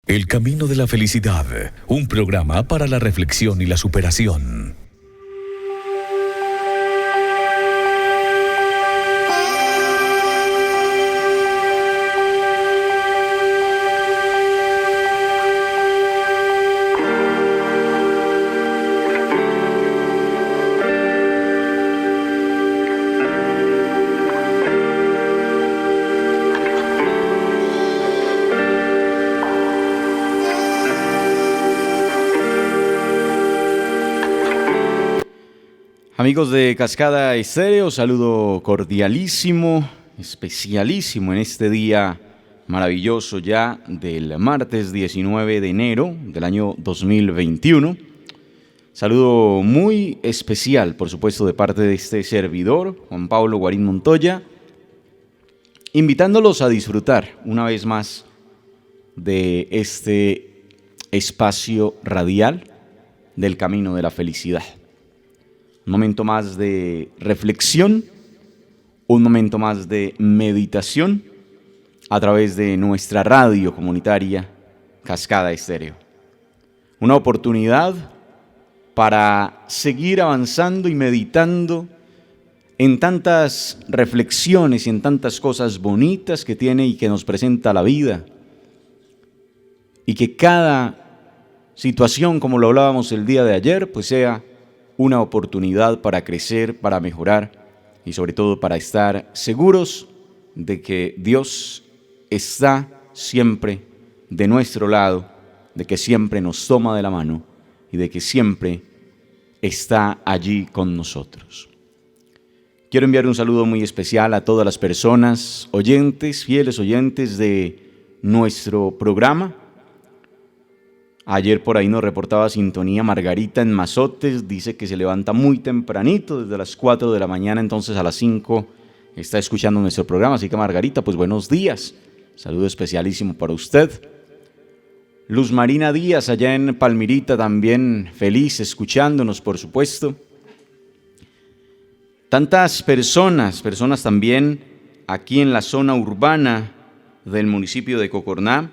El camino de la felicidad, un programa para la reflexión y la superación. Amigos de Cascada Estéreo, saludo cordialísimo, especialísimo en este día maravilloso ya del martes 19 de enero del año 2021. Saludo muy especial, por supuesto, de parte de este servidor, Juan Pablo Guarín Montoya, invitándolos a disfrutar una vez más de este espacio radial del camino de la felicidad. Un momento más de reflexión, un momento más de meditación a través de nuestra radio comunitaria Cascada Estéreo. Una oportunidad para seguir avanzando y meditando en tantas reflexiones y en tantas cosas bonitas que tiene y que nos presenta la vida. Y que cada situación, como lo hablábamos el día de ayer, pues sea una oportunidad para crecer, para mejorar y sobre todo para estar seguros de que Dios está siempre de nuestro lado, de que siempre nos toma de la mano y de que siempre está allí con nosotros. Quiero enviar un saludo muy especial a todas las personas, oyentes, fieles oyentes de nuestro programa. Ayer por ahí nos reportaba sintonía Margarita en Mazotes, dice que se levanta muy tempranito, desde las 4 de la mañana, entonces a las 5 está escuchando nuestro programa. Así que Margarita, pues buenos días, saludo especialísimo para usted. Luz Marina Díaz allá en Palmirita también feliz escuchándonos, por supuesto. Tantas personas también aquí en la zona urbana del municipio de Cocorná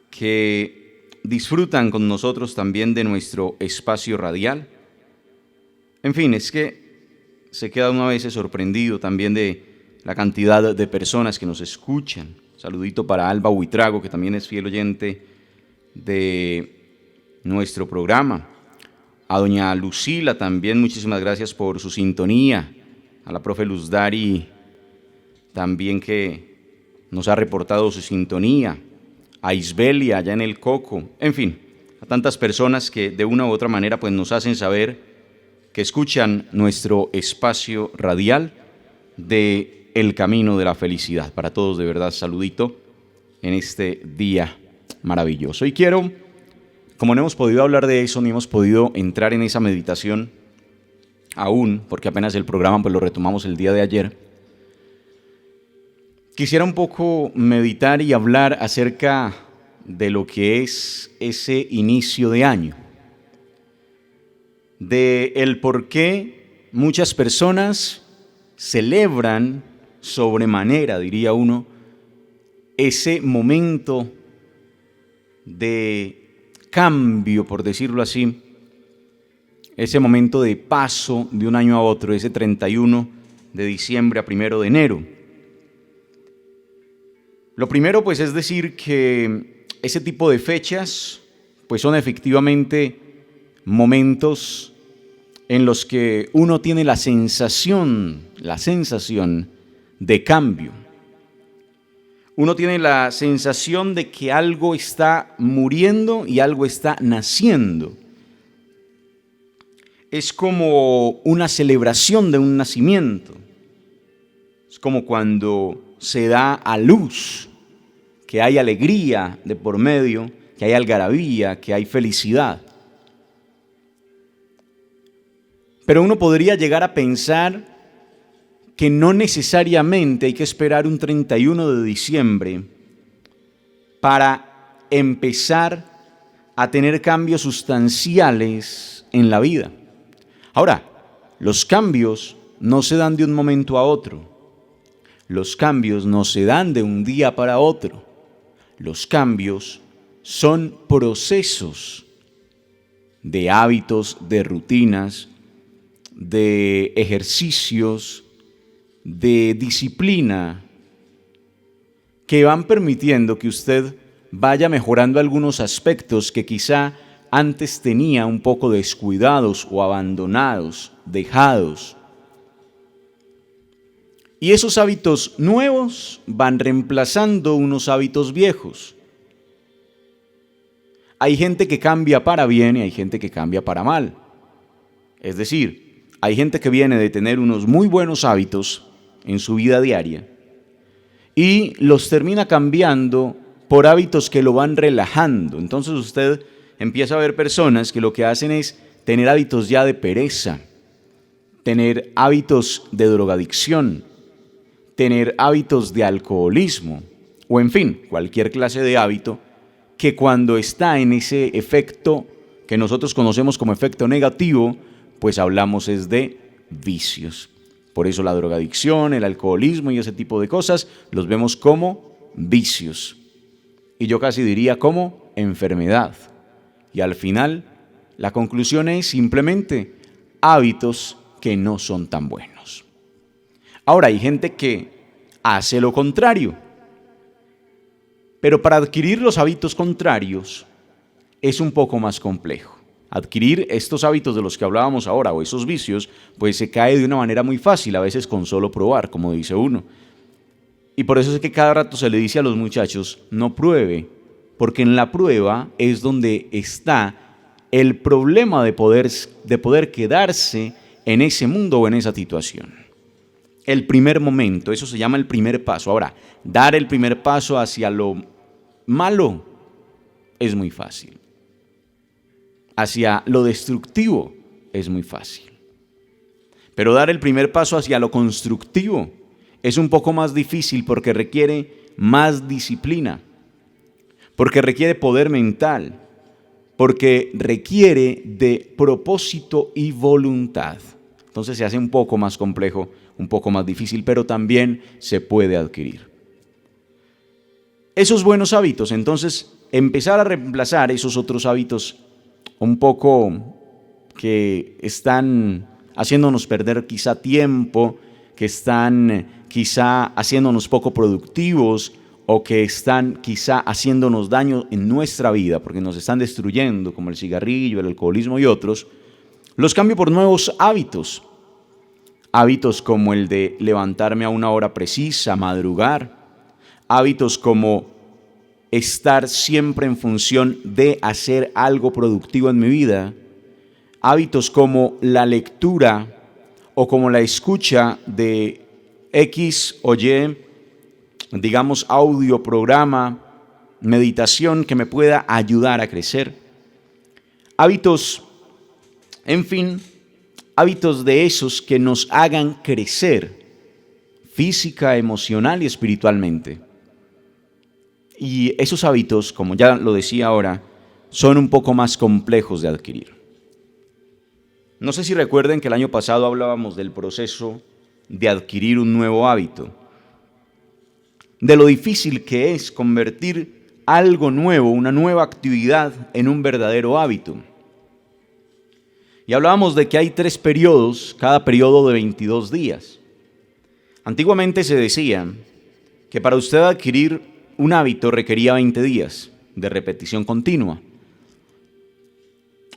que disfrutan con nosotros también de nuestro espacio radial. En fin, es que se queda uno a veces sorprendido también de la cantidad de personas que nos escuchan. Saludito para Alba Huitrago, que también es fiel oyente de nuestro programa. A doña Lucila también, muchísimas gracias por su sintonía. A la profe Luz Dari también, que nos ha reportado su sintonía. A Isbelia allá en el Coco, en fin, a tantas personas que de una u otra manera pues nos hacen saber que escuchan nuestro espacio radial de El Camino de la Felicidad. Para todos de verdad, saludito en este día maravilloso. Y quiero, como no hemos podido hablar de eso, ni hemos podido entrar en esa meditación aún, porque apenas el programa pues lo retomamos el día de ayer, quisiera un poco meditar y hablar acerca de lo que es ese inicio de año, de el por qué muchas personas celebran sobremanera, diría uno, ese momento de cambio, por decirlo así, ese momento de paso de un año a otro, ese 31 de diciembre a 1 de enero. Lo primero, pues, es decir que ese tipo de fechas, pues, son efectivamente momentos en los que uno tiene la sensación de cambio. Uno tiene la sensación de que algo está muriendo y algo está naciendo. Es como una celebración de un nacimiento. Es como cuando se da a luz, que hay alegría de por medio, que hay algarabía, que hay felicidad. Pero uno podría llegar a pensar que no necesariamente hay que esperar un 31 de diciembre para empezar a tener cambios sustanciales en la vida. Ahora, los cambios no se dan de un momento a otro. Los cambios no se dan de un día para otro. Los cambios son procesos de hábitos, de rutinas, de ejercicios, de disciplina, que van permitiendo que usted vaya mejorando algunos aspectos que quizá antes tenía un poco descuidados o abandonados, dejados. Y esos hábitos nuevos van reemplazando unos hábitos viejos. Hay gente que cambia para bien y hay gente que cambia para mal. Es decir, hay gente que viene de tener unos muy buenos hábitos en su vida diaria y los termina cambiando por hábitos que lo van relajando. Entonces usted empieza a ver personas que lo que hacen es tener hábitos ya de pereza, tener hábitos de drogadicción, tener hábitos de alcoholismo, o en fin, cualquier clase de hábito que cuando está en ese efecto que nosotros conocemos como efecto negativo, pues hablamos es de vicios. Por eso la drogadicción, el alcoholismo y ese tipo de cosas los vemos como vicios. Y yo casi diría como enfermedad. Y al final, la conclusión es simplemente hábitos que no son tan buenos. Ahora, hay gente que hace lo contrario. Pero para adquirir los hábitos contrarios es un poco más complejo. Adquirir estos hábitos de los que hablábamos ahora o esos vicios, pues se cae de una manera muy fácil, a veces con solo probar, como dice uno. Y por eso es que cada rato se le dice a los muchachos, no pruebe, porque en la prueba es donde está el problema de poder quedarse en ese mundo o en esa situación. El primer momento, eso se llama el primer paso. Ahora, dar el primer paso hacia lo malo es muy fácil. Hacia lo destructivo es muy fácil. Pero dar el primer paso hacia lo constructivo es un poco más difícil porque requiere más disciplina, porque requiere poder mental, porque requiere de propósito y voluntad. Entonces se hace un poco más complejo, un poco más difícil, pero también se puede adquirir. Esos buenos hábitos, entonces, empezar a reemplazar esos otros hábitos un poco que están haciéndonos perder quizá tiempo, que están quizá haciéndonos poco productivos o que están quizá haciéndonos daño en nuestra vida porque nos están destruyendo, como el cigarrillo, el alcoholismo y otros, los cambio por nuevos hábitos. Hábitos como el de levantarme a una hora precisa, madrugar. Hábitos como estar siempre en función de hacer algo productivo en mi vida. Hábitos como la lectura o como la escucha de X o Y, digamos, audio, programa, meditación que me pueda ayudar a crecer. Hábitos, en fin, hábitos de esos que nos hagan crecer física, emocional y espiritualmente. Y esos hábitos, como ya lo decía ahora, son un poco más complejos de adquirir. No sé si recuerden que el año pasado hablábamos del proceso de adquirir un nuevo hábito, de lo difícil que es convertir algo nuevo, una nueva actividad, en un verdadero hábito. Y hablábamos de que hay 3 periodos, cada periodo de 22 días. Antiguamente se decía que para usted adquirir un hábito requería 20 días de repetición continua.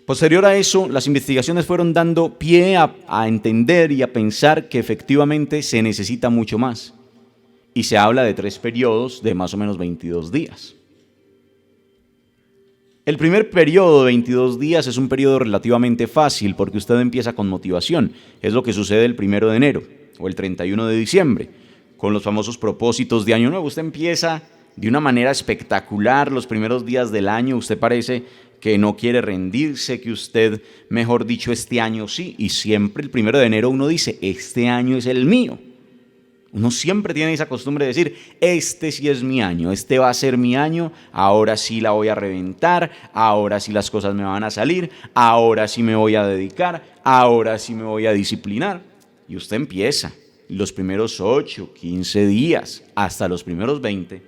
Posterior a eso, las investigaciones fueron dando pie a entender y a pensar que efectivamente se necesita mucho más. Y se habla de 3 periodos de más o menos 22 días. El primer periodo de 22 días es un periodo relativamente fácil porque usted empieza con motivación. Es lo que sucede el 1 de enero o el 31 de diciembre, con los famosos propósitos de Año Nuevo. Usted empieza de una manera espectacular los primeros días del año. Usted parece que no quiere rendirse, que usted, mejor dicho, este año sí. Y siempre el 1 de enero uno dice, este año es el mío. Uno siempre tiene esa costumbre de decir, este sí es mi año, este va a ser mi año, ahora sí la voy a reventar, ahora sí las cosas me van a salir, ahora sí me voy a dedicar, ahora sí me voy a disciplinar. Y usted empieza los primeros 8, 15 días, hasta los primeros 20.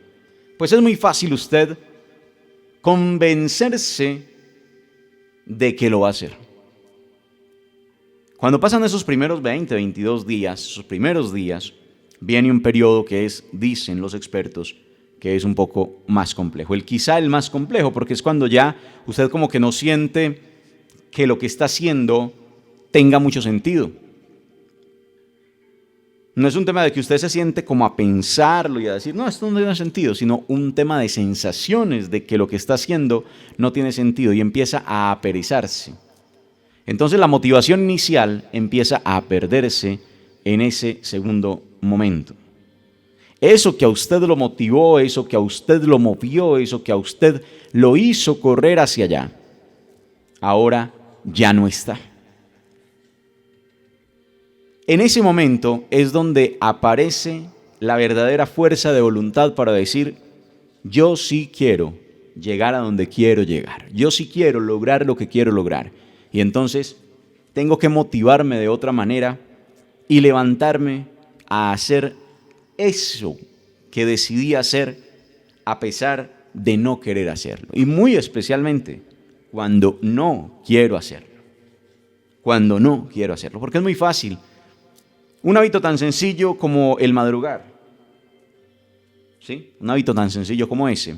Pues es muy fácil usted convencerse de que lo va a hacer. Cuando pasan esos primeros 20, 22 días, esos primeros días, viene un periodo que es, dicen los expertos, que es un poco más complejo. Quizá el más complejo, porque es cuando ya usted como que no siente que lo que está haciendo tenga mucho sentido. No es un tema de que usted se siente como a pensarlo y a decir, no, esto no tiene sentido, sino un tema de sensaciones de que lo que está haciendo no tiene sentido y empieza a aperezarse. Entonces la motivación inicial empieza a perderse en ese segundo momento. Eso que a usted lo motivó, eso que a usted lo movió, eso que a usted lo hizo correr hacia allá, ahora ya no está. En ese momento es donde aparece la verdadera fuerza de voluntad para decir, yo sí quiero llegar a donde quiero llegar, yo sí quiero lograr lo que quiero lograr. Y entonces tengo que motivarme de otra manera y levantarme a hacer eso que decidí hacer a pesar de no querer hacerlo. Y muy especialmente cuando no quiero hacerlo. Cuando no quiero hacerlo. Porque es muy fácil. Un hábito tan sencillo como el madrugar. ¿Sí? Un hábito tan sencillo como ese.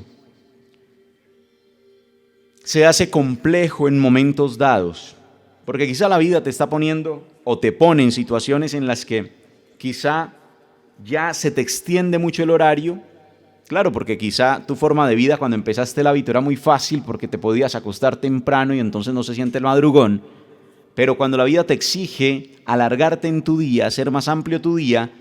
Se hace complejo en momentos dados. Porque quizá la vida te está poniendo o te pone en situaciones en las que quizá ya se te extiende mucho el horario. Claro, porque quizá tu forma de vida cuando empezaste el hábito era muy fácil porque te podías acostar temprano y entonces no se siente el madrugón. Pero cuando la vida te exige alargarte en tu día, hacer más amplio tu día,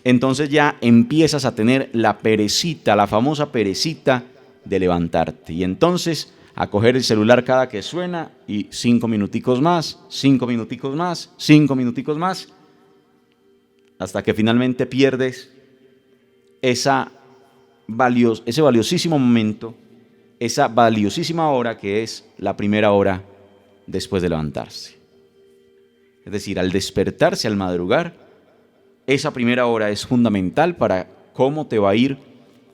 entonces ya empiezas a tener la perecita, la famosa perecita de levantarte. Y entonces a coger el celular cada que suena y 5 minuticos más, 5 minuticos más, 5 minuticos más, hasta que finalmente pierdes ese valiosísimo momento, esa valiosísima hora que es la primera hora después de levantarse. Es decir, al despertarse, al madrugar, esa primera hora es fundamental para cómo te va a ir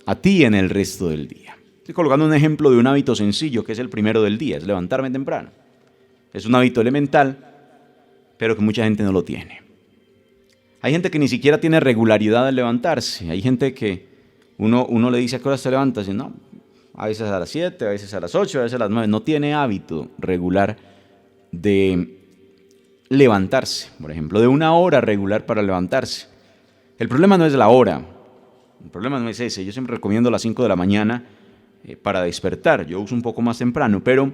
a ti en el resto del día. Estoy colocando un ejemplo de un hábito sencillo que es el primero del día, es levantarme temprano. Es un hábito elemental, pero que mucha gente no lo tiene. Hay gente que ni siquiera tiene regularidad al levantarse. Hay gente que uno le dice a qué hora se levanta, y no, a veces a las 7, a veces a las 8, a veces a las 9. No tiene hábito regular de levantarse, por ejemplo, de una hora regular para levantarse. El problema no es la hora, el problema no es ese. Yo siempre recomiendo las 5 de la mañana para despertar. Yo uso un poco más temprano, pero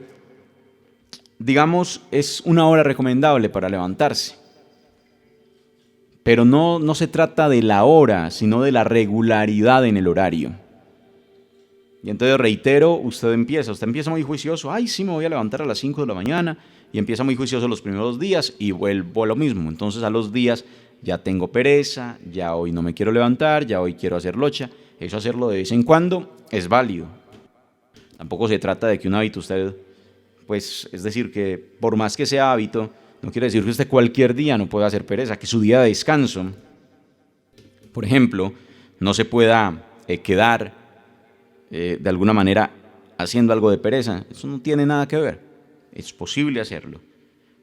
digamos es una hora recomendable para levantarse. Pero no se trata de la hora, sino de la regularidad en el horario. Y entonces reitero, usted empieza muy juicioso. Ay, sí, me voy a levantar a las 5 de la mañana. Y empieza muy juicioso los primeros días y vuelvo a lo mismo. Entonces a los días ya tengo pereza, ya hoy no me quiero levantar, ya hoy quiero hacer locha. Eso hacerlo de vez en cuando es válido. Tampoco se trata de que un hábito usted, pues, es decir, que por más que sea hábito, no quiere decir que usted cualquier día no pueda hacer pereza, que su día de descanso, por ejemplo, no se pueda quedar de alguna manera haciendo algo de pereza. Eso no tiene nada que ver. Es posible hacerlo.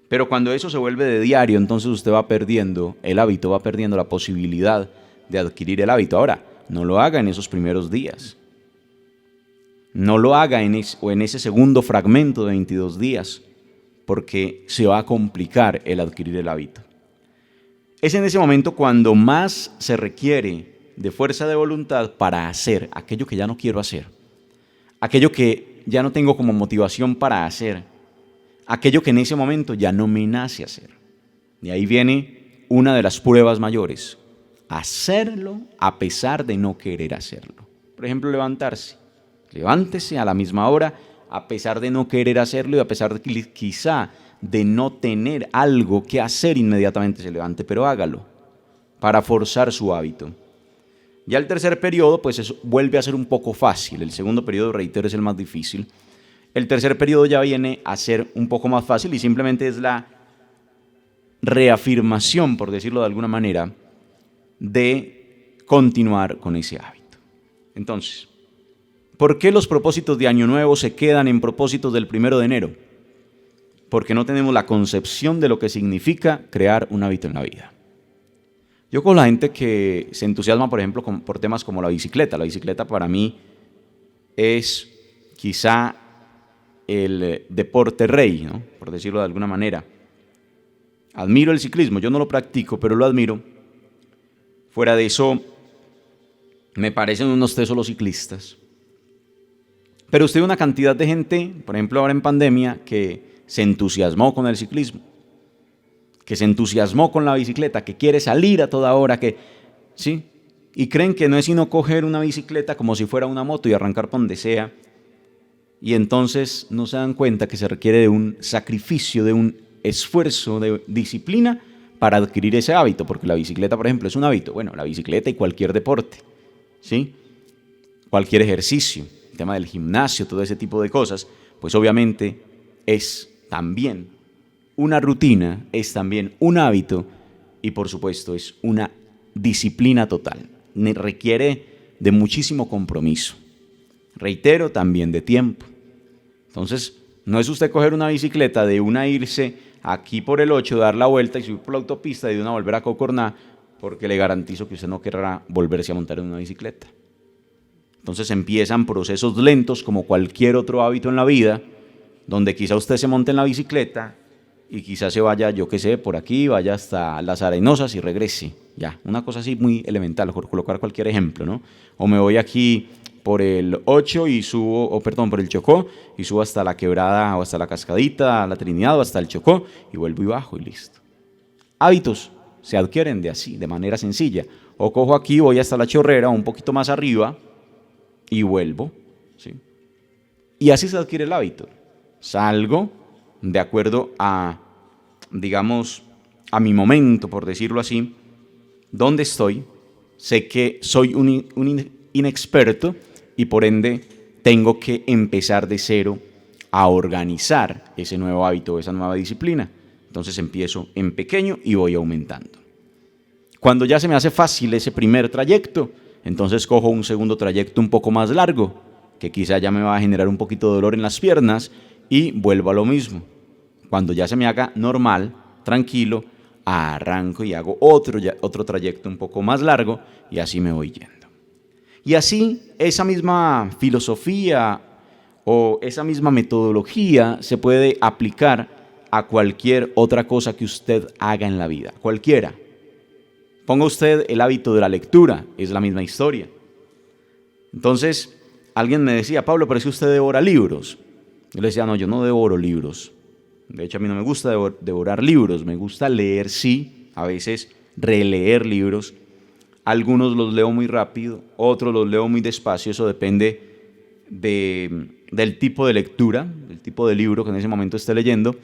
Pero cuando eso se vuelve de diario, entonces usted va perdiendo el hábito, va perdiendo la posibilidad de adquirir el hábito. Ahora, no lo haga en esos primeros días. No lo haga en ese segundo fragmento de 22 días, porque se va a complicar el adquirir el hábito. Es en ese momento cuando más se requiere de fuerza de voluntad para hacer aquello que ya no quiero hacer, aquello que ya no tengo como motivación para hacer, aquello que en ese momento ya no me nace hacer. Y ahí viene una de las pruebas mayores, hacerlo a pesar de no querer hacerlo. Por ejemplo, levantarse. Levántese a la misma hora a pesar de no querer hacerlo y a pesar de quizá de no tener algo que hacer inmediatamente se levante, pero hágalo para forzar su hábito. Ya el tercer periodo pues eso vuelve a ser un poco fácil. El segundo periodo, reitero, es el más difícil. El tercer periodo ya viene a ser un poco más fácil y simplemente es la reafirmación, por decirlo de alguna manera, de continuar con ese hábito. Entonces, ¿Por qué los propósitos de Año Nuevo se quedan en propósitos del 1 de enero? Porque no tenemos la concepción de lo que significa crear un hábito en la vida. Yo con la gente que se entusiasma, por ejemplo, por temas como la bicicleta. La bicicleta para mí es quizá el deporte rey, ¿no? Por decirlo de alguna manera. Admiro el ciclismo, yo no lo practico, pero lo admiro. Fuera de eso, me parecen unos tesos los ciclistas. Pero usted ve una cantidad de gente, por ejemplo ahora en pandemia, que se entusiasmó con el ciclismo, que se entusiasmó con la bicicleta, que quiere salir a toda hora, ¿sí? Y creen que no es sino coger una bicicleta como si fuera una moto y arrancar por donde sea. Y entonces no se dan cuenta que se requiere de un sacrificio, de un esfuerzo, de disciplina para adquirir ese hábito, porque la bicicleta, por ejemplo, es un hábito. Bueno, la bicicleta y cualquier deporte, ¿sí? Cualquier ejercicio, el tema del gimnasio, todo ese tipo de cosas, pues obviamente es también una rutina, es también un hábito y por supuesto es una disciplina total. Requiere de muchísimo compromiso. Reitero, también de tiempo. Entonces, no es usted coger una bicicleta, de una irse aquí por el 8, dar la vuelta y subir por la autopista y de una volver a Cocorná, porque le garantizo que usted no querrá volverse a montar en una bicicleta. Entonces empiezan procesos lentos como cualquier otro hábito en la vida, donde quizá usted se monte en la bicicleta y quizá se vaya, yo qué sé, por aquí, vaya hasta Las Arenosas y regrese. Ya, una cosa así muy elemental, por colocar cualquier ejemplo, ¿no? O me voy aquí por el 8 y subo, por el Chocó y subo hasta la Quebrada o hasta la Cascadita, la Trinidad o hasta el Chocó y vuelvo y bajo y listo. Hábitos se adquieren de manera sencilla. O cojo aquí, voy hasta la Chorrera, un poquito más arriba y vuelvo, ¿sí? Y así se adquiere el hábito. Salgo de acuerdo a, digamos, a mi momento, por decirlo así, donde estoy, sé que soy un inexperto y por ende tengo que empezar de cero a organizar ese nuevo hábito, esa nueva disciplina. Entonces empiezo en pequeño y voy aumentando. Cuando ya se me hace fácil ese primer trayecto, entonces cojo un segundo trayecto un poco más largo, que quizá ya me va a generar un poquito de dolor en las piernas y vuelvo a lo mismo. Cuando ya se me haga normal, tranquilo, arranco y hago otro trayecto un poco más largo y así me voy yendo. Y así esa misma filosofía o esa misma metodología se puede aplicar a cualquier otra cosa que usted haga en la vida, cualquiera. Ponga usted el hábito de la lectura, es la misma historia. Entonces, alguien me decía, Pablo, pero es que usted devora libros. Yo le decía, no, yo no devoro libros. De hecho, a mí no me gusta devorar libros, me gusta leer, sí, a veces releer libros. Algunos los leo muy rápido, otros los leo muy despacio, eso depende del tipo de lectura, del tipo de libro que en ese momento esté leyendo,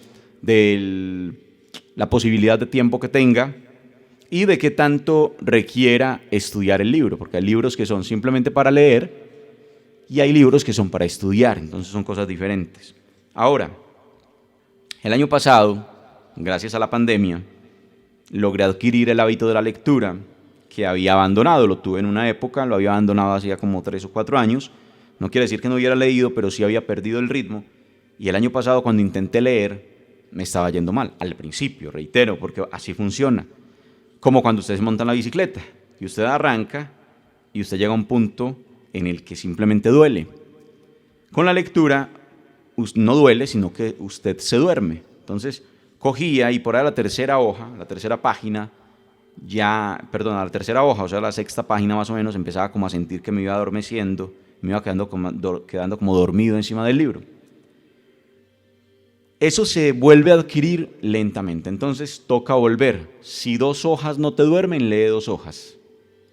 de la posibilidad de tiempo que tenga y de qué tanto requiera estudiar el libro, porque hay libros que son simplemente para leer y hay libros que son para estudiar, entonces son cosas diferentes. Ahora, el año pasado, gracias a la pandemia, logré adquirir el hábito de la lectura que había abandonado. Lo tuve en una época, lo había abandonado hacía como 3 o 4 años. No quiere decir que no hubiera leído, pero sí había perdido el ritmo. Y el año pasado, cuando intenté leer, me estaba yendo mal. Al principio, reitero, porque así funciona. Como cuando usted se monta en la bicicleta y usted arranca y usted llega a un punto en el que simplemente duele. Con la lectura no duele, sino que usted se duerme. Entonces, cogía y por ahí a la tercera hoja, la tercera página, a la tercera hoja, o sea, la sexta página más o menos, empezaba como a sentir que me iba adormeciendo, me iba quedando como dormido encima del libro. Eso se vuelve a adquirir lentamente, entonces toca volver. Si 2 hojas no te duermen, lee 2 hojas.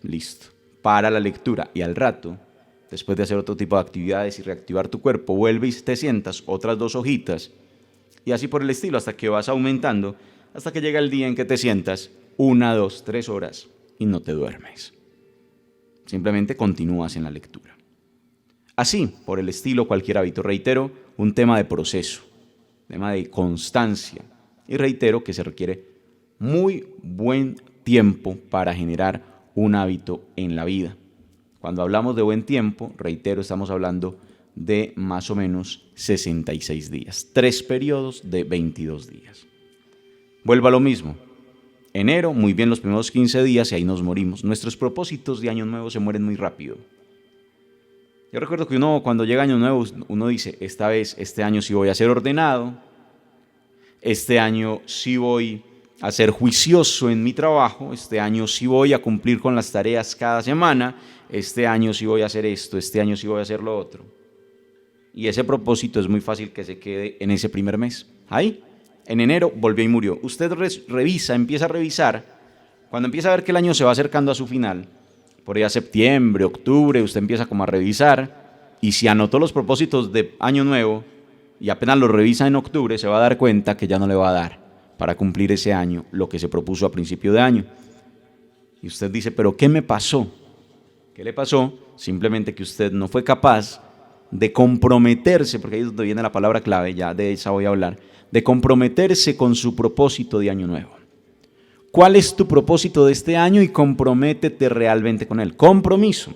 Listo. Para la lectura y al rato, después de hacer otro tipo de actividades y reactivar tu cuerpo, vuelve y te sientas otras 2 hojitas y así por el estilo hasta que vas aumentando, hasta que llega el día en que te sientas 1, 2, 3 horas y no te duermes. Simplemente continúas en la lectura. Así, por el estilo, cualquier hábito. Reitero, un tema de proceso, tema de constancia. Y reitero que se requiere muy buen tiempo para generar un hábito en la vida. Cuando hablamos de buen tiempo, reitero, estamos hablando de más o menos 66 días. 3 periodos de 22 días. Vuelvo a lo mismo. Enero, muy bien los primeros 15 días y ahí nos morimos. Nuestros propósitos de Año Nuevo se mueren muy rápido. Yo recuerdo que cuando llega Año Nuevo, uno dice, este año sí voy a ser ordenado, este año sí voy a ser juicioso en mi trabajo, este año sí voy a cumplir con las tareas cada semana, este año sí voy a hacer esto, este año sí voy a hacer lo otro. Y ese propósito es muy fácil que se quede en ese primer mes. Ahí, en enero, volvió y murió. Usted empieza a revisar, cuando empieza a ver que el año se va acercando a su final, por allá septiembre, octubre, usted empieza como a revisar, y si anotó los propósitos de Año Nuevo, y apenas los revisa en octubre, se va a dar cuenta que ya no le va a dar para cumplir ese año lo que se propuso a principio de año. Y usted dice, ¿pero qué me pasó? ¿Qué le pasó? Simplemente que usted no fue capaz de comprometerse, porque ahí es donde viene la palabra clave, ya de esa voy a hablar, de comprometerse con su propósito de Año Nuevo. ¿Cuál es tu propósito de este año? Y comprométete realmente con él. Compromiso.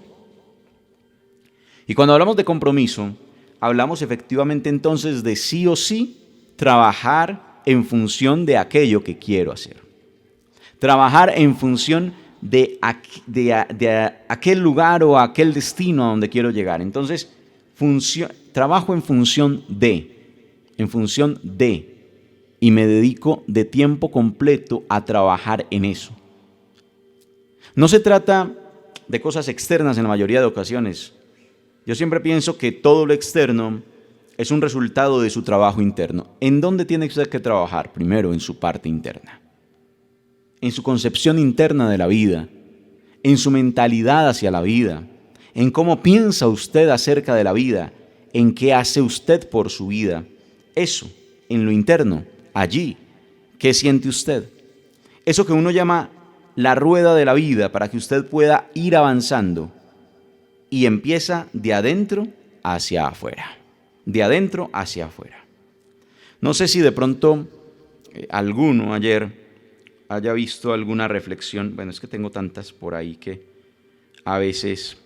Y cuando hablamos de compromiso, hablamos efectivamente entonces de sí o sí trabajar en función de aquello que quiero hacer. Trabajar en función de aquel lugar o aquel destino a donde quiero llegar. Entonces, trabajo en función de, y me dedico de tiempo completo a trabajar en eso. No se trata de cosas externas en la mayoría de ocasiones. Yo siempre pienso que todo lo externo es un resultado de su trabajo interno. ¿En dónde tiene usted que trabajar? Primero, en su parte interna, en su concepción interna de la vida, en su mentalidad hacia la vida, en cómo piensa usted acerca de la vida, en qué hace usted por su vida. Eso, en lo interno, allí, ¿qué siente usted? Eso que uno llama la rueda de la vida para que usted pueda ir avanzando y empieza de adentro hacia afuera, de adentro hacia afuera. No sé si de pronto alguno ayer haya visto alguna reflexión, bueno, es que tengo tantas por ahí que a veces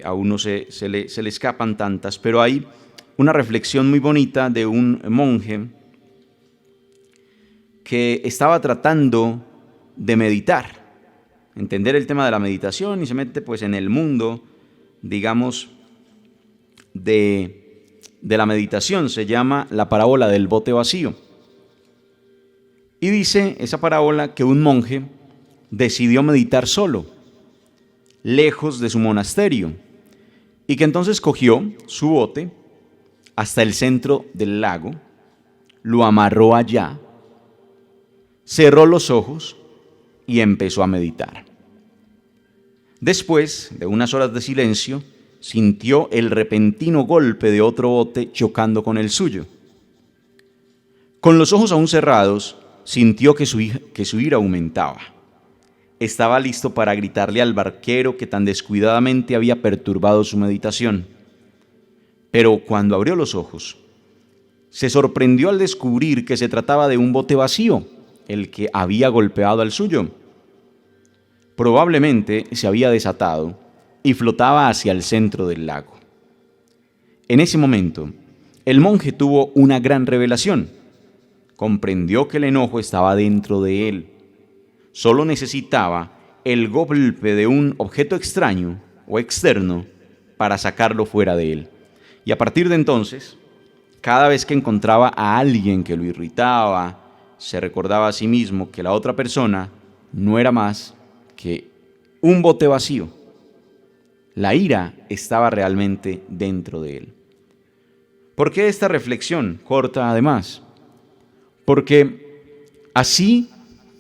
a uno se le escapan tantas, pero hay una reflexión muy bonita de un monje que estaba tratando de meditar, entender el tema de la meditación y se mete pues en el mundo, digamos, de la meditación. Se llama la parábola del bote vacío. Y dice esa parábola que un monje decidió meditar solo, lejos de su monasterio, y que entonces cogió su bote hasta el centro del lago, lo amarró allá, cerró los ojos y empezó a meditar. Después de unas horas de silencio, sintió el repentino golpe de otro bote chocando con el suyo. Con los ojos aún cerrados, sintió que su ira aumentaba. Estaba listo para gritarle al barquero que tan descuidadamente había perturbado su meditación. Pero cuando abrió los ojos, se sorprendió al descubrir que se trataba de un bote vacío, el que había golpeado al suyo. Probablemente se había desatado y flotaba hacia el centro del lago. En ese momento, el monje tuvo una gran revelación. Comprendió que el enojo estaba dentro de él. Solo necesitaba el golpe de un objeto extraño o externo para sacarlo fuera de él. Y a partir de entonces, cada vez que encontraba a alguien que lo irritaba, se recordaba a sí mismo que la otra persona no era más que un bote vacío. La ira estaba realmente dentro de él. ¿Por qué esta reflexión corta además? Porque así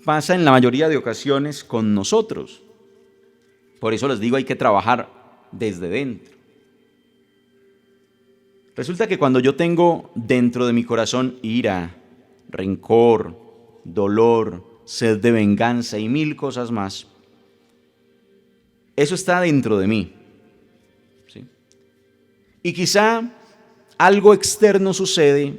pasa en la mayoría de ocasiones con nosotros. Por eso les digo, hay que trabajar desde dentro. Resulta que cuando yo tengo dentro de mi corazón ira, rencor, dolor, sed de venganza y 1000 cosas más, eso está dentro de mí, ¿sí? Y quizá algo externo sucede,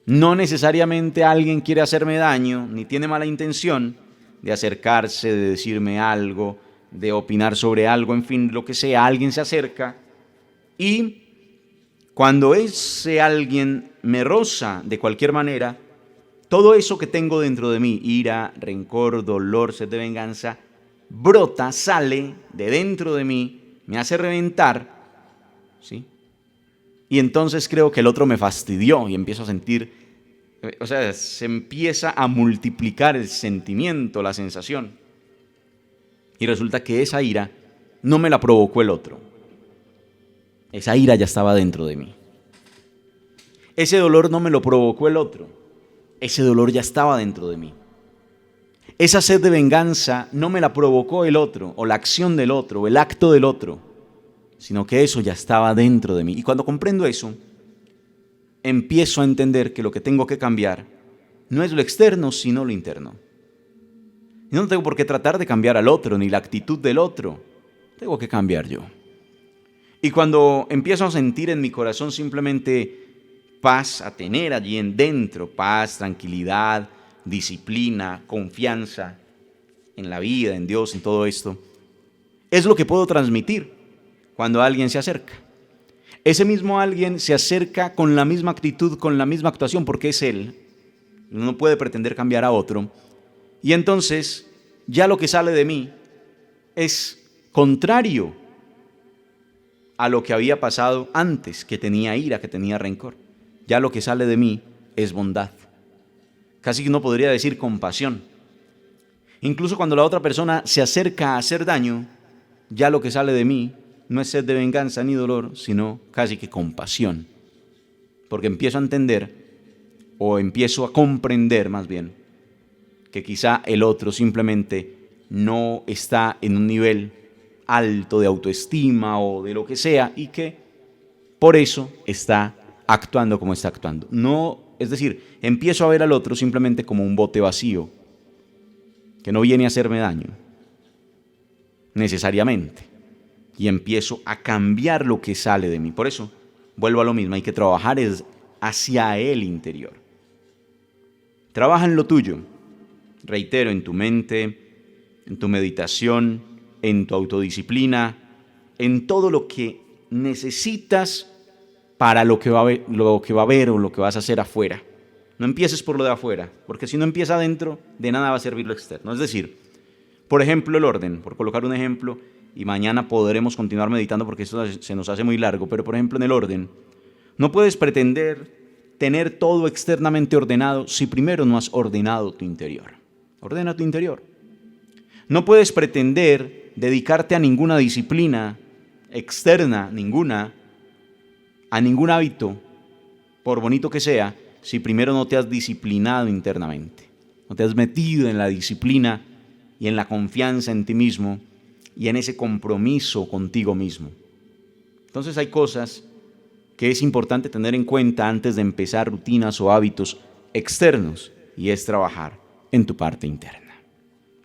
no necesariamente alguien quiere hacerme daño, ni tiene mala intención de acercarse, de decirme algo, de opinar sobre algo, en fin, lo que sea, alguien se acerca y cuando ese alguien me roza de cualquier manera, todo eso que tengo dentro de mí, ira, rencor, dolor, sed de venganza, brota, sale de dentro de mí, me hace reventar, ¿sí? Y entonces creo que el otro me fastidió y empiezo a sentir, o sea, se empieza a multiplicar el sentimiento, la sensación. Y resulta que esa ira no me la provocó el otro. Esa ira ya estaba dentro de mí. Ese dolor no me lo provocó el otro. Ese dolor ya estaba dentro de mí. Esa sed de venganza no me la provocó el otro, o la acción del otro, o el acto del otro, sino que eso ya estaba dentro de mí. Y cuando comprendo eso, empiezo a entender que lo que tengo que cambiar no es lo externo, sino lo interno. Y no tengo por qué tratar de cambiar al otro, ni la actitud del otro. Tengo que cambiar yo. Y cuando empiezo a sentir en mi corazón simplemente paz, a tener allí en dentro, paz, tranquilidad, disciplina, confianza en la vida, en Dios, en todo esto, es lo que puedo transmitir cuando alguien se acerca. Ese mismo alguien se acerca con la misma actitud, con la misma actuación, porque es él. No puede pretender cambiar a otro. Y entonces, ya lo que sale de mí es contrario a lo que había pasado antes, que tenía ira, que tenía rencor. Ya lo que sale de mí es bondad. Casi que uno podría decir compasión. Incluso cuando la otra persona se acerca a hacer daño, ya lo que sale de mí no es sed de venganza ni dolor, sino casi que compasión. Porque empiezo a entender, o empiezo a comprender más bien, que quizá el otro simplemente no está en un nivel alto de autoestima o de lo que sea, y que por eso está actuando como está actuando. No, es decir, empiezo a ver al otro simplemente como un bote vacío, que no viene a hacerme daño, necesariamente. Y empiezo a cambiar lo que sale de mí. Por eso, vuelvo a lo mismo, hay que trabajar es hacia el interior. Trabaja en lo tuyo, reitero, en tu mente, en tu meditación, en tu autodisciplina, en todo lo que necesitas para lo que va a haber o lo que vas a hacer afuera. No empieces por lo de afuera, porque si no empieza adentro, de nada va a servir lo externo. Es decir, por ejemplo, el orden, por colocar un ejemplo, y mañana podremos continuar meditando porque esto se nos hace muy largo, pero por ejemplo en el orden, no puedes pretender tener todo externamente ordenado si primero no has ordenado tu interior. Ordena tu interior. No puedes pretender dedicarte a ninguna disciplina externa, a ningún hábito, por bonito que sea, si primero no te has disciplinado internamente, no te has metido en la disciplina y en la confianza en ti mismo y en ese compromiso contigo mismo. Entonces hay cosas que es importante tener en cuenta antes de empezar rutinas o hábitos externos, y es trabajar en tu parte interna.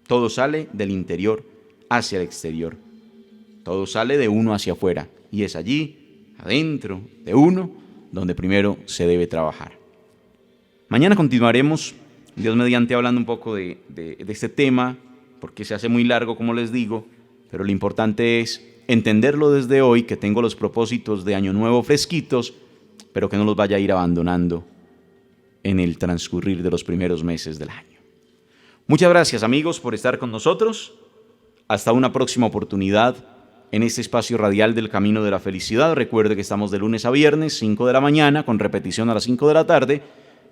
Todo sale del interior hacia el exterior. Todo sale de uno hacia afuera, y es allí, adentro de uno, donde primero se debe trabajar. Mañana continuaremos, Dios mediante, hablando un poco de este tema, porque se hace muy largo, como les digo, pero lo importante es entenderlo desde hoy, que tengo los propósitos de Año Nuevo fresquitos, pero que no los vaya a ir abandonando en el transcurrir de los primeros meses del año. Muchas gracias, amigos, por estar con nosotros. Hasta una próxima oportunidad en este espacio radial del Camino de la Felicidad. Recuerde que estamos de lunes a viernes, 5 de la mañana, con repetición a las 5 de la tarde,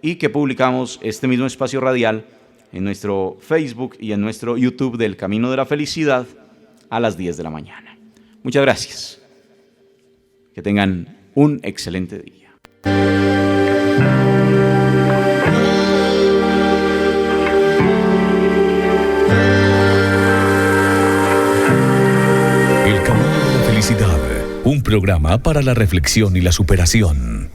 y que publicamos este mismo espacio radial en nuestro Facebook y en nuestro YouTube del Camino de la Felicidad a las 10 de la mañana. Muchas gracias. Que tengan un excelente día. El Camino de la Felicidad, un programa para la reflexión y la superación.